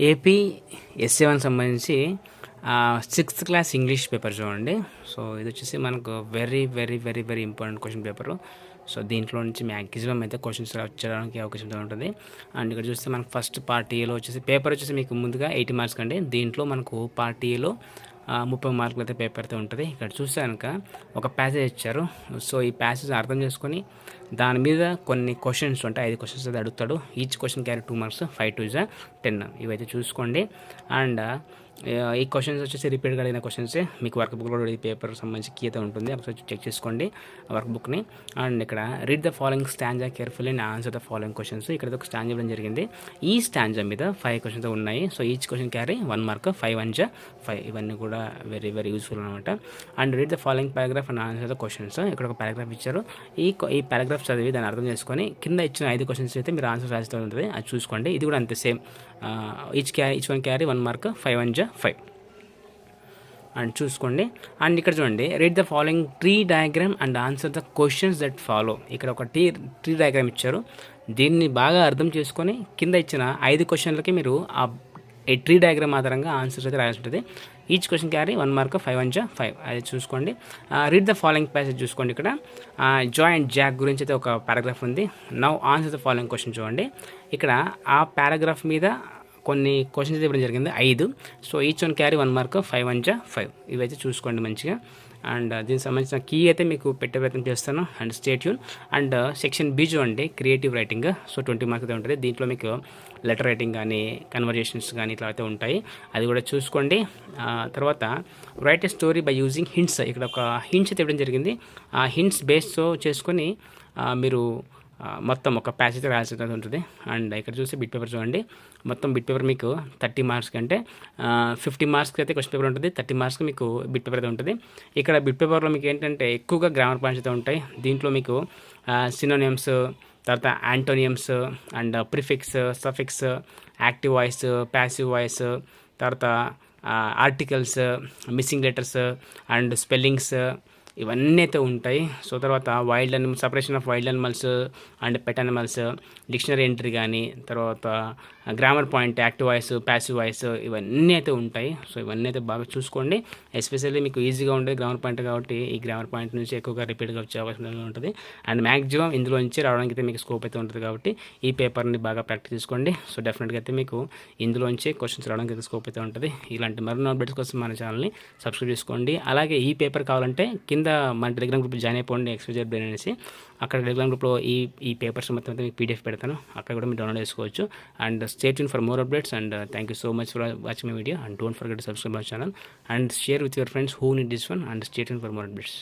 AP ఎస్ఏ1 సంబంధించి sixth class English paper చూడండి. So ఇది వచ్చేసి మనకు very very very very important question paper. So దీంట్లో నుంచి మ్యాక్సిమం అయితే క్వశ్చన్స్ వచ్చడానికి అవకాశం ఉంటుంది. అండ్ ఇక్కడ చూస్తే మనకు ఫస్ట్ పార్ట్ ఏలో వచ్చేసి పేపర్ వచ్చేసి మీకు ముందుగా 80 మార్క్స్ అండి. దీంట్లో మనకు పార్ట్ ఏలో 30 మార్కులు అయితే పేపర్ అయితే ఉంటుంది. ఇక్కడ చూస్తే కనుక ఒక ప్యాసేజ్ ఇచ్చారు. సో ఈ ప్యాసేజ్ అర్థం చేసుకొని దాని మీద కొన్ని క్వశ్చన్స్ ఉంటాయి. 5 క్వశ్చన్స్ అయితే అడుగుతాడు. Each question carry 2 marks, 5 2 10. ఇవైతే చూసుకోండి. అండ్ ఈ క్వశ్చన్స్ వచ్చేసి రిపీట్గా అడిగిన క్వశ్చన్సే. మీకు వర్క్ బుక్లో ఈ పేపర్ సంబంధించి కీ అయితే ఉంటుంది. ఒకసారి చెక్ చేసుకోండి వర్క్ బుక్ని. అండ్ ఇక్కడ read the following stanza carefully and answer the following questions. ఇక్కడ ఒక స్టాంజా ఇవ్వడం జరిగింది. ఈ స్టాంజా మీద 5 క్వశ్చన్స్ ఉన్నాయి. So each question carry 1 mark, 5 1 5. ఇవన్నీ కూడా వెరీ వెరీ యూస్ఫుల్ అనమాట. And read the following paragraph and answer the questions. ఇక్కడ ఒక పారాగ్రాఫ్ ఇచ్చారు. ఈ పారాగ్రాఫ్ చదివి దాన్ని అర్థం చేసుకొని కింద ఇచ్చిన 5 క్వశ్చన్స్ అయితే మీరు ఆన్సర్ రాస్తూ ఉంటుంది. అది చూసుకోండి. ఇది కూడా అంతే same. Each one carry 1 mark, 5 1 5. And చూసుకోండి. అండ్ ఇక్కడ చూడండి, read the following tree diagram and answer the questions that follow. ఇక్కడ ఒక ట్రీ డయాగ్రామ్ ఇచ్చారు. దీన్ని బాగా అర్థం చేసుకొని కింద ఇచ్చిన 5 క్వశ్చన్లకి మీరు ఈ ట్రీ డయాగ్రామ్ ఆధారంగా ఆన్సర్స్ అయితే రాయాల్సి ఉంటుంది. Each question carry 1 mark, 5 1 5. అది చూసుకోండి. రీడ్ ద ఫాలోయింగ్ ప్యాసేజ్ చూసుకోండి. ఇక్కడ జాయ్ అండ్ జాక్ గురించి అయితే ఒక పారాగ్రాఫ్ ఉంది. Now answer the following question చూడండి. ఇక్కడ ఆ పారాగ్రాఫ్ మీద కొన్ని క్వశ్చన్స్ ఇవ్వడం జరిగింది 5. So each one carry 1 mark, 5 1 5. ఇవైతే చూసుకోండి మంచిగా. అండ్ దీనికి సంబంధించిన కీ అయితే మీకు పెట్టే ప్రయత్నం చేస్తాను. And stay tune. And section B చూడండి, క్రియేటివ్ రైటింగ్. సో 20 మార్క్స్ అయితే ఉంటుంది. దీంట్లో మీకు లెటర్ రైటింగ్ కానీ కన్వర్జేషన్స్ కానీ ఇట్లా అయితే ఉంటాయి. అది కూడా చూసుకోండి. తర్వాత right a story by using hints. ఇక్కడ ఒక హింట్స్ అయితే ఇవ్వడం జరిగింది. ఆ హింట్స్ బేస్తో చేసుకొని మీరు మొత్తం ఒక ప్యాసేజ్ అయితే రాయాల్సి ఉంటుంది. అండ్ ఇక్కడ చూసి బిట్ పేపర్ చూడండి. మొత్తం బిట్ పేపర్ మీకు 30 మార్క్స్ కంటే 50 మార్క్స్కి అయితే క్వశ్చన్ పేపర్ ఉంటుంది. 30 మార్క్స్కి మీకు బిట్ పేపర్ అయితే ఉంటుంది. ఇక్కడ బిట్ పేపర్లో మీకు ఏంటంటే ఎక్కువగా గ్రామర్ పాయింట్స్ అయితే ఉంటాయి. దీంట్లో మీకు సినోనిమ్స్, తర్వాత antonyms and prefix, suffix, active voice, passive voice, తర్వాత articles, missing letters and spellings ఇవన్నీ అయితే ఉంటాయి. సో తర్వాత wild animal, separation of wild animals and pet animals, dictionary entry కానీ, తర్వాత grammar point, active voice, passive voice ఇవన్నీ అయితే ఉంటాయి. సో ఇవన్నీ అయితే బాగా చూసుకోండి. ఎస్పెషల్లీ మీకు ఈజీగా ఉండేది గ్రామర్ పాయింట్ కాబట్టి ఈ గ్రామర్ పాయింట్ నుంచి ఎక్కువగా రిపీట్గా వచ్చే అవకాశం ఉంటుంది. అండ్ మ్యాక్సిమం ఇందులో నుంచి రావడానికి అయితే మీకు స్కోప్ అయితే ఉంటుంది కాబట్టి ఈ పేపర్ని బాగా ప్రాక్టీస్ చేసుకోండి. సో డెఫినెట్గా అయితే మీకు ఇందులోంచి క్వశ్చన్స్ రావడానికి అయితే స్కోప్ అయితే ఉంటుంది. ఇలాంటి మరిన్ని అప్డేట్స్ కోసం మన ఛానల్ని సబ్స్క్రైబ్ చేసుకోండి. అలాగే ఈ పేపర్ కావాలంటే కింద మన టెలిగ్రామ్ గ్రూప్ జాయిన్ అయిపోండి, ఎక్స్క్లూజివ్ బ్రెయిన్ అనేసి. అక్కడ టెలిగ్రామ్ గ్రూప్లో ఈ పేపర్స్ మొత్తం అయితే మీకు పీడిఎఫ్ పెడతాను. అక్కడ కూడా మీరు డౌన్లోడ్ చేసుకోవచ్చు. And stay tune for more updates, and thank you so much for watching my video, and don't forget to subscribe my channel and share with your friends who need this one, and stay tuned for more updates.